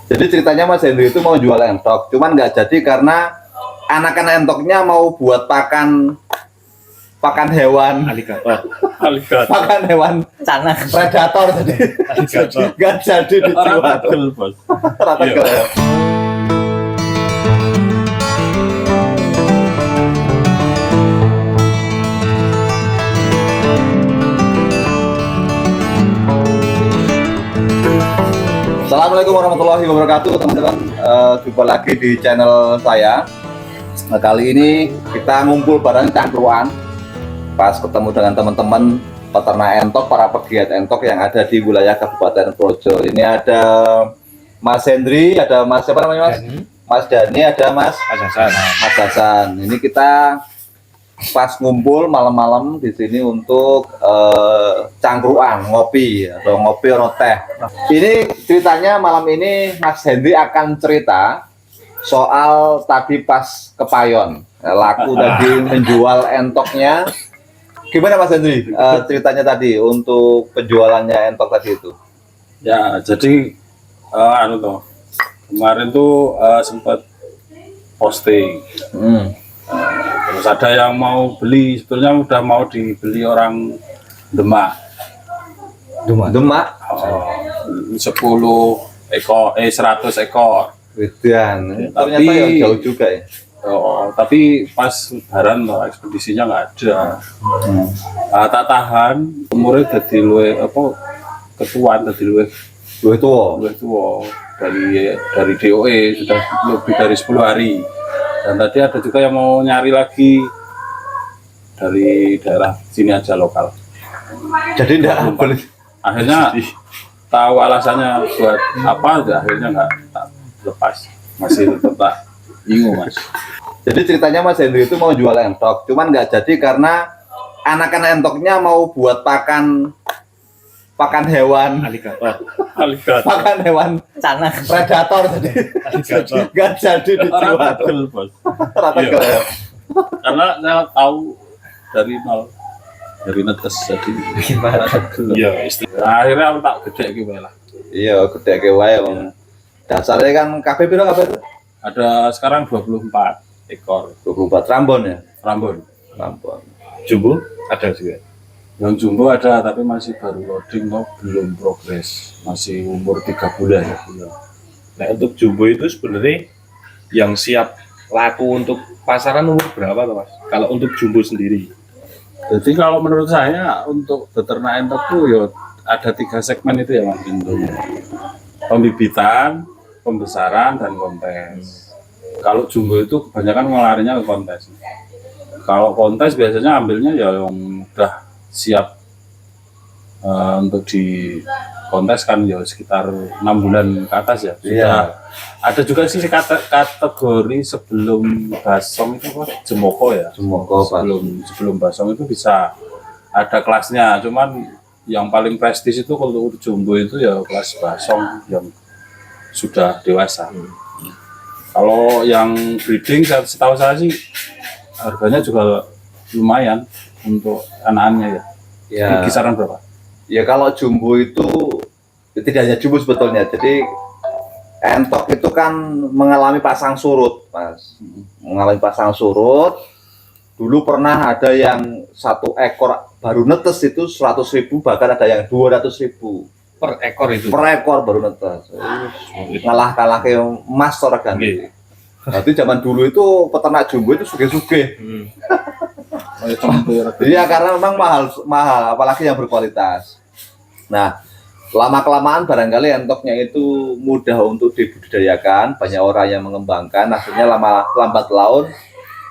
Jadi ceritanya Mas Hendri itu mau jual entok, cuman nggak jadi karena anakan entoknya mau buat pakan hewan, Aligator. pakan hewan Canak. predator tadi. Aligator. Nggak jadi Orang dijual. tegel, Bos. Rata Iya. ke. Assalamualaikum warahmatullahi wabarakatuh teman-teman. Jumpa lagi di channel saya. Nah, kali ini kita ngumpul bareng cangkruan pas ketemu dengan teman-teman peternak entok, para pegiat entok yang ada di wilayah Kabupaten Projo. Ini ada Mas Hendri, ada Mas siapa namanya Mas? Mas Dani, ada Mas Hasan. Ini kita pas ngumpul malam-malam di sini untuk cangkruan, ngopi atau ngopi atau teh. Ini ceritanya malam ini Mas Hendri akan cerita soal tadi pas ke Payon, laku tadi menjual entoknya. Gimana Mas Hendri ceritanya tadi untuk penjualannya entok tadi itu? Ya, jadi kemarin tuh sempat posting. Terus ada yang mau beli, sebetulnya udah mau dibeli orang Demak. Demak. 10 ekor, 100 ekor. Widian, Tapi- ternyata ya jauh juga ya. Tapi pas lebaran loh, ekspedisinya nggak ada. Tak tahan, umurnya jadi luwe ketuaan, jadi luwe tua dari DOE sudah lebih dari 10 hari. Dan tadi ada juga yang mau nyari lagi dari daerah sini aja lokal. Jadi enggak boleh. Akhirnya tahu alasannya buat apa, akhirnya nggak tak lepas. Masih tetap bingung, Mas. Jadi ceritanya Mas Hendri itu mau jual entok, cuman nggak jadi karena anakan entoknya mau buat pakan hewan, Aligator. pakan hewan Canak. predator tadi. Aligator. Nggak jadi Orang dijual. tegel, Bos. Rata Iya. ke. Karena saya tahu dari nol, dari netes jadi Gimana? iya istilah. Nah, akhirnya aku tak gede gitu lah. Iya, gede ke wae wong. Dasarnya kan kabeh piro kabeh? Ada sekarang 24 ekor 24 Rambon ya. Rambon. Rambon. Jumbo ada juga. Yang jumbo ada tapi masih baru loading, belum progres, masih umur 3 bulan. Nah untuk jumbo itu sebenarnya yang siap laku untuk pasaran umur berapa tuh Mas? Kalau untuk jumbo sendiri? Jadi kalau menurut saya untuk beternak entok tuh ya ada 3 segmen itu ya Mas. Untuk pembibitan, pembesaran, dan kontes. Kalau jumbo itu kebanyakan ngelarinya ke kontes. Kalau kontes biasanya ambilnya ya yang udah siap untuk di kontes kan ya sekitar 6 bulan ke atas ya. Sudah. Iya. Ada juga sih kategori sebelum basong itu apa? Jemoko ya. Jemoko, Pak. Sebelum basong itu bisa ada kelasnya. Cuman yang paling prestis itu kalau jumbo itu ya kelas basong yang sudah dewasa. Kalau yang breeding setahu saya sih harganya juga lumayan untuk anak-anaknya ya. Ya. Kisaran berapa? Ya kalau jumbo itu tidak hanya jumbo sebetulnya. Jadi entok itu kan mengalami pasang surut, Mas. Mengalami pasang surut. Dulu pernah ada yang 1 ekor baru netes itu 100.000, bahkan ada yang 200.000 Per ekor itu? per ekor baru netes. Ngalah ke emas ora ganti. Berarti zaman dulu itu peternak jumbo itu sugih-sugih. Kayak cempir. Iya, karena memang mahal, apalagi yang berkualitas. Nah, lama-kelamaan barangkali entoknya itu mudah untuk dibudidayakan, banyak orang yang mengembangkan, akhirnya lambat laun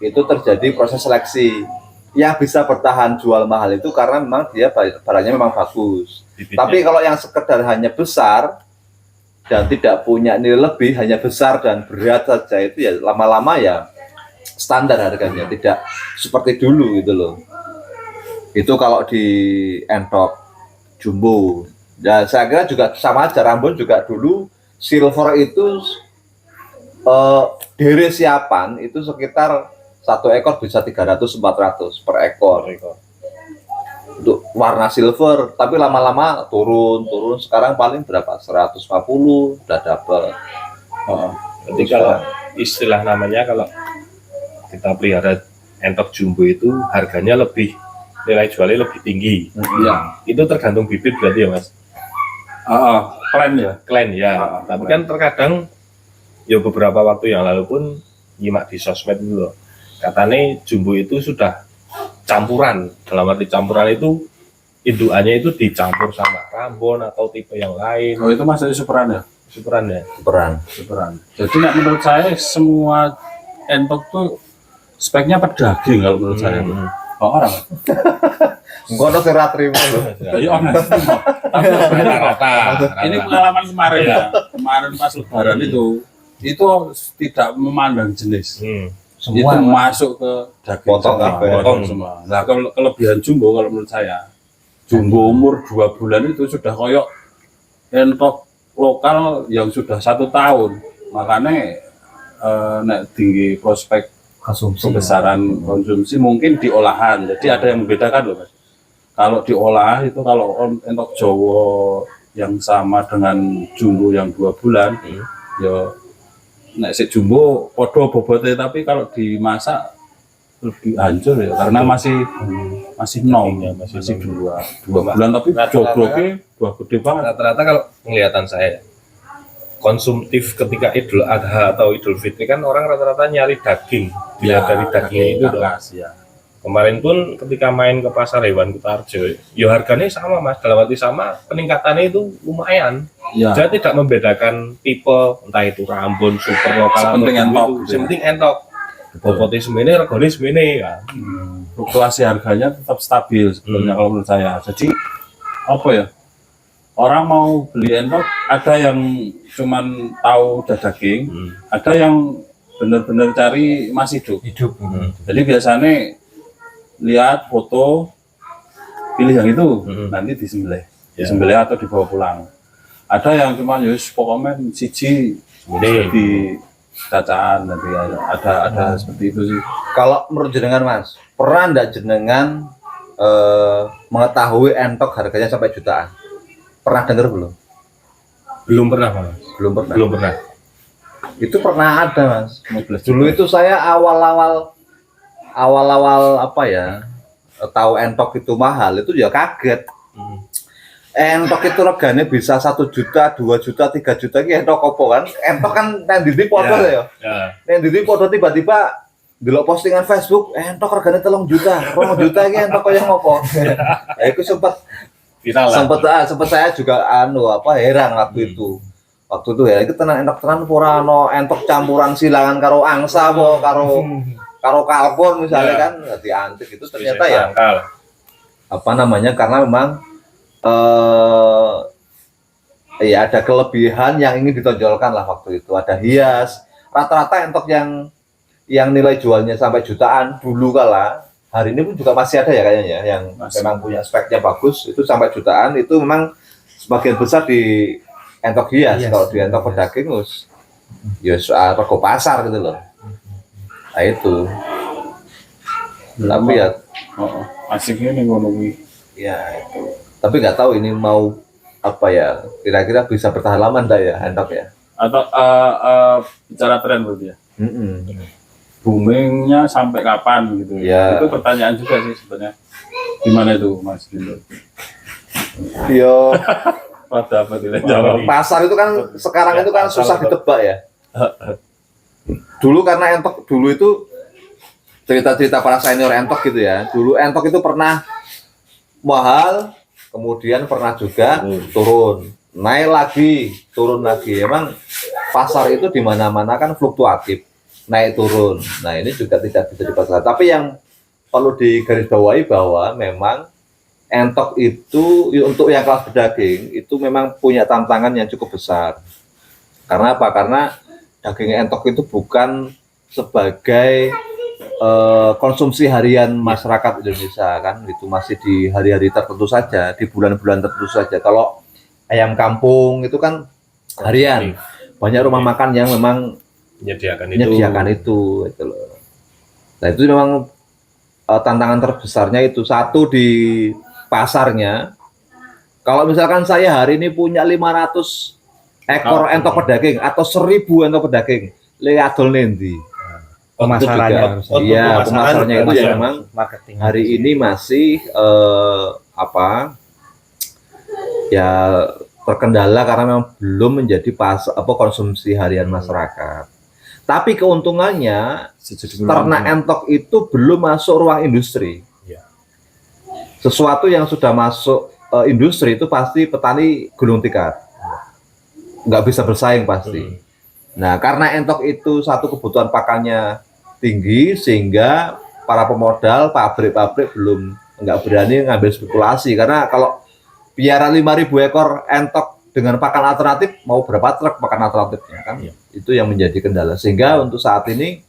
itu terjadi proses seleksi. Yang bisa bertahan jual mahal itu karena memang dia barangnya memang bagus. Tapi kalau yang sekedar hanya besar dan tidak punya nilai lebih, hanya besar dan berat saja, itu ya lama-lama ya standar harganya, tidak seperti dulu gitu loh. Itu kalau di entok jumbo. Dan saya kira juga sama aja, Rambon juga dulu silver itu dari siapan itu sekitar 1 ekor bisa 300-400 per ekor. untuk warna silver, tapi lama-lama turun. Sekarang paling berapa? 150 udah double. Jadi kalau istilah namanya kalau kita pelihara entok jumbo itu harganya lebih, nilai jualnya lebih tinggi. Iya. Itu tergantung bibit berarti ya Mas? Klan ya. Klan ya. Tapi kan terkadang ya beberapa waktu yang lalu pun nyimak di sosmed itu loh. Katanya jumbo itu sudah campuran. Dalam arti campuran itu indukannya itu dicampur sama Rambon atau tipe yang lain. Oh itu masih superan ya? Superan ya. Superan. Jadi menurut saya semua entok tuh speknya per daging kalau menurut saya. Oh orang. Enggak ada serat terima loh. Iya Ini pengalaman kemarin ya. Kemarin pas lebaran itu tidak memandang jenis. Itu masuk ke daging Potong semua, apa ya? potong semua. Nah kalau kelebihan jumbo kalau menurut saya, jumbo umur 2 bulan itu sudah koyok entok lokal yang sudah 1 tahun. Makanya nek tinggi prospek kebesaran konsumsi mungkin di olahan. Jadi ada yang membedakan loh Mas. Kalau diolah itu kalau entok Jawa yang sama dengan jumbo yang 2 bulan, ya nek si jumbo podo bobotnya, tapi kalau dimasak lebih hancur ya karena masih nom ya, masih dua bulan tapi jogloknya 2 gede banget. Rata-rata kalau penglihatan saya konsumtif ketika Idul Adha atau Idul Fitri kan orang rata-rata nyari daging, dilihat dari dagingnya itu dong. Ya. Kemarin pun ketika main ke pasar hewan Kutarjo, ya harganya sama Mas, dalam arti sama, peningkatannya itu lumayan. Ya. Saya tidak membedakan tipe, entah itu Rambon, super lokal, Sepenting entok. sepenting entok. Bobotnya semene, regane semene ya. Fluktuasi harganya tetap stabil sebenarnya kalau menurut saya. Jadi apa ya? Orang mau beli entok, ada yang cuman tahu daging, ada yang benar-benar cari masih hidup. Jadi biasanya lihat foto, pilih yang itu, nanti disembelih atau dibawa pulang. Ada yang cuma yus pokoknya siji di cacaan, nanti ada seperti itu sih. Kalau menurut jenengan Mas, pernah enggak jenengan mengetahui entok harganya sampai jutaan? Pernah dengar belum? Belum pernah Mas. Belum pernah. Itu pernah ada Mas. Dulu itu saya awal-awal apa ya, tahu entok itu mahal, itu ya kaget. Entok itu regane bisa 1 juta, 2 juta, 3 juta ini entok apa kan? Entok kan nendidi foto ya. Nendidi foto tiba-tiba delok postingan Facebook, entok regane 3 juta, 2 juta ini entok kaya ngopo. Ya itu sempat saya juga heran waktu itu. Waktu itu ya itu tenan entok tenan ora ono entok campuran silangan karo angsa apa karo kalkun misalnya kan diantik itu ternyata ya apa namanya, karena memang ya ada kelebihan yang ingin ditonjolkan lah waktu itu. Ada hias, rata-rata entok yang nilai jualnya sampai jutaan dulu kala, hari ini pun juga masih ada ya kayaknya yang memang punya speknya bagus, itu sampai jutaan. Itu memang sebagian besar di entok hias. Kalau di entok pedaging ya rego pasar gitu loh. Nah itu. Tapi ya asiknya nih ngono ya itu. Tapi nggak tahu ini mau apa ya, kira-kira bisa bertahan lama enggak ya entok ya? Atau bicara tren berarti ya? Boomingnya sampai kapan gitu ya? Itu pertanyaan juga sih sebenarnya. Gimana itu Mas Dindo? Yo, pada apa tidak pasar itu kan sekarang itu kan susah ditebak ya. Dulu karena entok dulu itu cerita-cerita para senior entok gitu ya. Dulu entok itu pernah mahal, kemudian pernah juga turun, naik lagi, turun lagi. Emang pasar itu di mana-mana kan fluktuatif, naik turun. Nah ini juga tidak bisa dipasar. Tapi yang perlu digarisbawahi bahwa memang entok itu untuk yang kelas pedaging itu memang punya tantangan yang cukup besar. Karena apa? Karena daging entok itu bukan sebagai konsumsi harian masyarakat Indonesia kan, itu masih di hari-hari tertentu saja, di bulan-bulan tertentu saja. Kalau ayam kampung itu kan harian, banyak rumah makan yang memang menyediakan itu loh. Nah itu memang tantangan terbesarnya itu. Satu, di pasarnya. Kalau misalkan saya hari ini punya 500 ekor entok pedaging atau 1000 entok pedaging, adol nendi. Pemasarannya Itu harus juga. Iya, pemasarannya itu ya ya. memang marketing. hari ini masih ya terkendala karena memang belum menjadi konsumsi harian masyarakat. Tapi keuntungannya ternak entok itu belum masuk ruang industri. Ya. Sesuatu yang sudah masuk industri itu pasti petani gulung tikar, nggak bisa bersaing pasti. Nah, karena entok itu satu kebutuhan pakannya tinggi sehingga para pemodal pabrik-pabrik belum nggak berani ngambil spekulasi, karena kalau piara 5.000 ekor entok dengan pakan alternatif mau berapa truk pakan alternatifnya kan? Iya. Itu yang menjadi kendala, sehingga untuk saat ini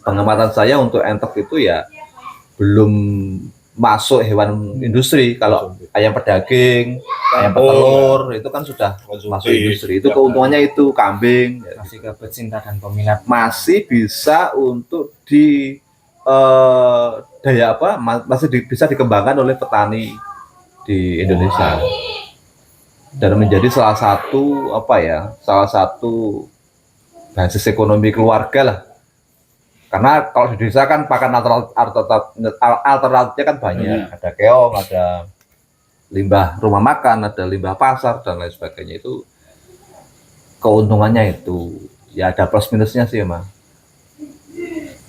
pengamatan saya untuk entok itu ya belum masuk hewan industri. Kalau ayam pedaging, ayam petelur itu kan sudah masuk industri. Itu keuntungannya itu kambing Masih ke pecinta dan peminat. masih bisa untuk masih bisa dikembangkan oleh petani di Indonesia dan menjadi salah satu basis ekonomi keluarga lah. Karena kalau di desa kan pakan alternatifnya kan banyak, ada keong, ada limbah rumah makan, ada limbah pasar dan lain sebagainya. Itu keuntungannya itu ya ada plus minusnya sih emang.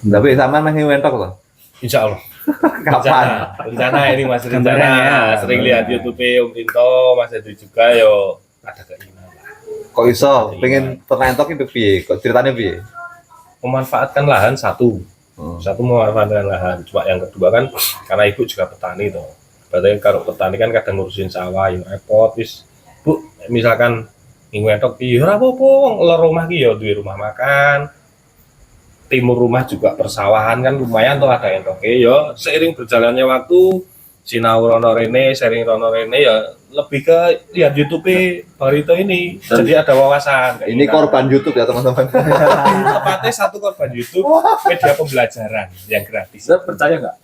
Tapi sama nang wentok loh. Insya Allah. Kapan? Rencana ini Mas, rencana Gambaran, ya. sering lihat YouTube Om Rinto, Mas Edu juga yo ada keinginan. Kok iso pengen ternak entok itu piye? Kok ceritanya piye? Memanfaatkan lahan satu memanfaatkan lahan. Cuma yang kedua kan karena ibu juga petani toh. Berarti kalau petani kan kadang ngurusin sawah yang repot. Wis Bu, misalkan minggu entok piye ora apa-apa, lor rumah ki yo duwe rumah makan. Timur rumah juga persawahan kan lumayan tuh ada entok. Yo seiring berjalannya waktu sinau rono rene, sharing rono rene ya lebih ke lihat YouTube Barito ini. Jadi ada wawasan. Ini korban YouTube ya teman-teman. Tepatnya satu korban YouTube media pembelajaran yang gratis. Saya percaya nggak?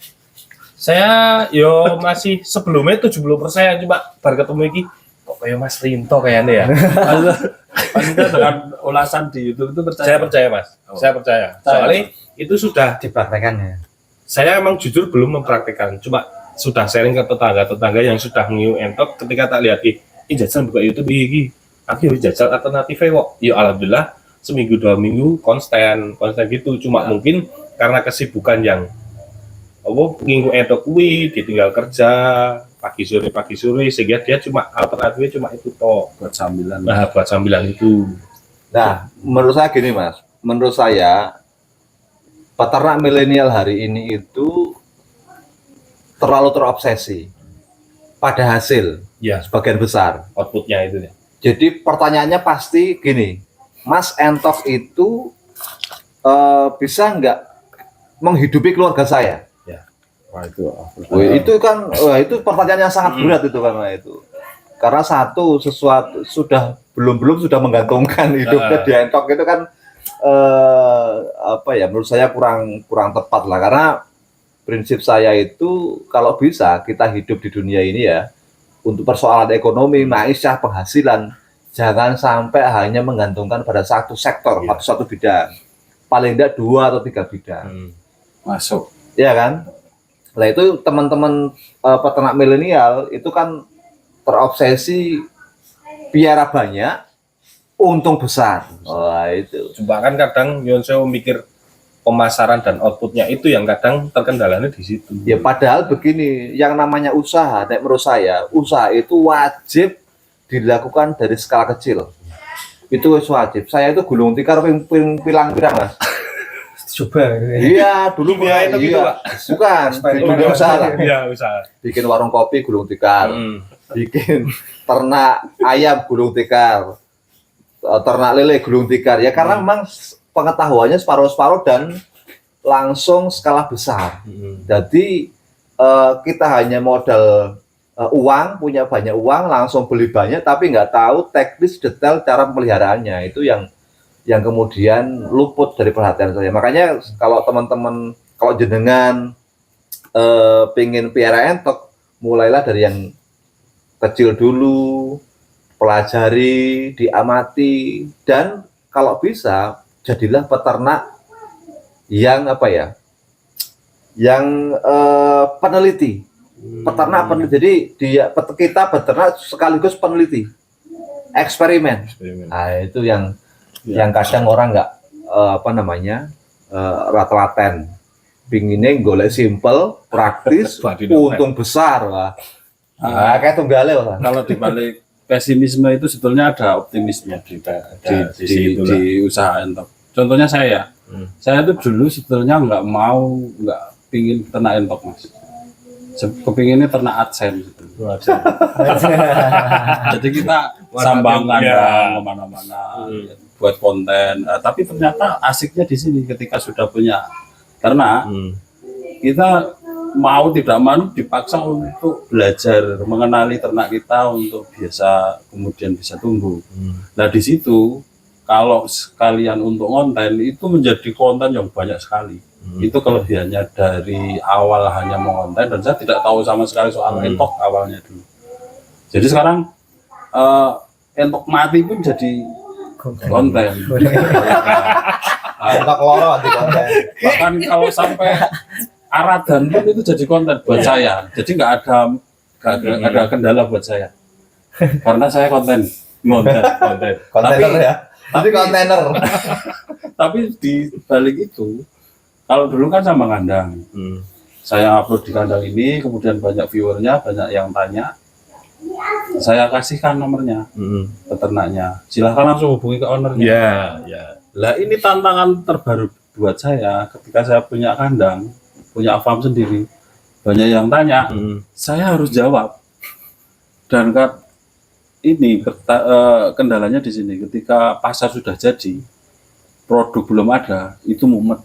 Saya yo masih sebelumnya 70%, cuma baru ketemu iki kok kayak Mas Rinto kayaknya ya. Maksudnya dengan ulasan di YouTube itu percaya? Saya percaya Mas, saya percaya. Soalnya itu sudah Dipraktekan ya. saya emang jujur belum mempraktikkan, cuma sudah sharing ke tetangga-tetangga yang sudah ngiu entok. Ketika tak lihat ini jajal buka YouTube iki, aku yo jajal alternatifnya kok. Ya alhamdulillah seminggu 2 minggu konstan gitu. Cuma mungkin karena kesibukan yang minggu entok kuwi ditinggal kerja pagi sore sehingga dia cuma alternatifnya cuma itu toh Buat sambilan. nah buat sambilan itu. Nah, menurut saya gini Mas, menurut saya peternak milenial hari ini itu terlalu terobsesi pada hasil Ya, sebagian besar. outputnya itu ya. Jadi pertanyaannya pasti gini, Mas entok itu bisa nggak menghidupi keluarga saya? Wah itu. Itu kan, itu pertanyaan yang sangat berat itu karena sesuatu sudah sudah menggantungkan hidupnya di entok itu kan menurut saya kurang tepat lah, karena prinsip saya itu kalau bisa kita hidup di dunia ini ya untuk persoalan ekonomi, maisha, penghasilan, jangan sampai hanya menggantungkan pada satu sektor, satu bidang, paling tidak 2 atau 3 bidang. Masuk. Ya kan? Nah itu teman-teman peternak milenial itu kan terobsesi piara banyak, untung besar. Wah itu. Cuma kan kadang Yonseo mikir pemasaran dan outputnya itu yang kadang terkendalanya di situ. Ya padahal begini, yang namanya usaha, menurut saya usaha itu wajib dilakukan dari skala kecil. Itu wajib. saya itu gulung tikar pilang Mas. Coba. Iya, dulu Iya, itu gitu, Pak. Bukan, dunia usaha lah. Iya, usaha. Bikin warung kopi gulung tikar, bikin ternak ayam gulung tikar, ternak lele gulung tikar. Ya karena memang pengetahuannya separuh-separuh dan langsung skala besar. Jadi kita hanya modal uang, punya banyak uang, langsung beli banyak, tapi nggak tahu teknis detail cara pemeliharaannya. Itu yang kemudian luput dari perhatian saya. Makanya kalau teman-teman, kalau jenengan pengen piara entok, mulailah dari yang kecil dulu, pelajari, diamati, dan kalau bisa jadilah peternak yang apa ya, yang peneliti, peternak peneliti. Jadi kita beternak sekaligus peneliti, eksperimen. Nah itu yang kadang orang nggak rat-raten, pinginnya golek simple, praktis, untung besar lah. Kayak tunggale lah. Kalau dibalik pesimisme itu sebetulnya ada optimisme di usaha entok. Contohnya saya itu dulu sebetulnya nggak pingin ternak entok mas. Kepinginnya ternak adsen gitu. Jadi kita sambangkan kemana-mana buat konten. Tapi ternyata asiknya di sini ketika sudah punya ternak, kita mau tidak mau dipaksa untuk belajar mengenali ternak kita untuk kemudian bisa tumbuh. Nah di situ kalau sekalian untuk konten itu menjadi konten yang banyak sekali. Itu kelebihannya dari awal hanya mau konten dan saya tidak tahu sama sekali soal entok awalnya dulu. Jadi sekarang entok mati pun jadi konten. Entok loro anti konten. Bahkan kalau sampai aradan pun itu jadi konten buat saya. Jadi nggak ada kendala buat saya. Karena saya konten. Kontainer ya. Tapi kontainer. Tapi di balik itu, kalau dulu kan sama kandang. Saya upload di kandang ini, kemudian banyak viewernya, banyak yang tanya. Saya kasihkan nomornya peternaknya. Silahkan langsung hubungi ke ownernya. Lah ini tantangan terbaru buat saya ketika saya punya kandang, punya farm sendiri, banyak yang tanya, saya harus jawab. Dan ini kendalanya di sini, ketika pasar sudah jadi, produk belum ada, itu mumet.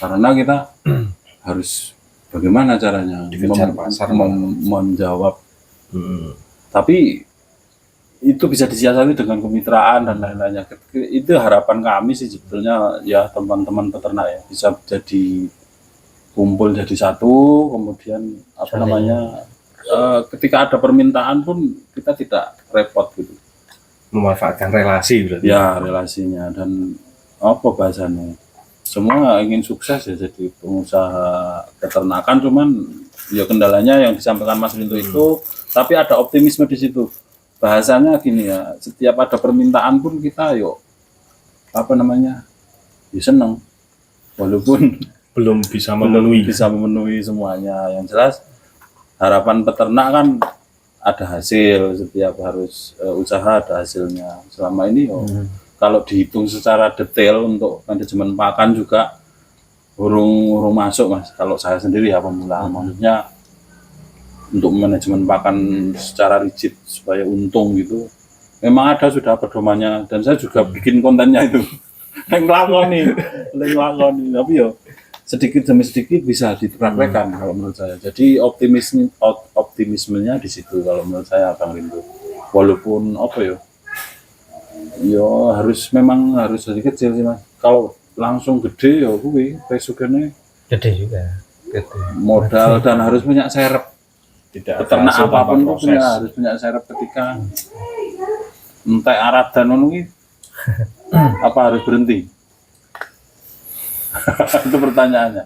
Karena kita harus bagaimana caranya menjawab. Tapi itu bisa disiasati dengan kemitraan dan lain-lainnya. Itu harapan kami sih sebetulnya ya teman-teman peternak ya bisa jadi kumpul jadi satu, kemudian ketika ada permintaan pun kita tidak repot gitu. Memanfaatkan relasi berarti. Ya relasinya dan apa bahasanya. Semua ingin sukses ya jadi pengusaha peternakan, cuman ya kendalanya yang disampaikan Mas Rinto itu, tapi ada optimisme di situ. Bahasanya gini ya, setiap ada permintaan pun kita ya seneng walaupun belum bisa memenuhi semuanya. Yang jelas harapan peternak kan ada hasil, setiap harus usaha ada hasilnya. Selama ini kalau dihitung secara detail untuk manajemen pakan juga urung masuk Mas. Kalau saya sendiri ya pemula, maksudnya untuk manajemen pakan secara rigid supaya untung gitu, memang sudah pedomannya dan saya juga bikin kontennya itu yang ngelakoni, tapi yo sedikit demi sedikit bisa dipraktekkan kalau menurut saya. Jadi optimismenya di situ kalau menurut saya Bang Rinto. Walaupun memang harus sedikit kecil sih Mas. Kalau langsung gede ya resikonya Gede juga. Modal dan harus punya serep. Peternak apapun itu harus punya serep ketika entek aradan apa harus berhenti? Itu pertanyaannya.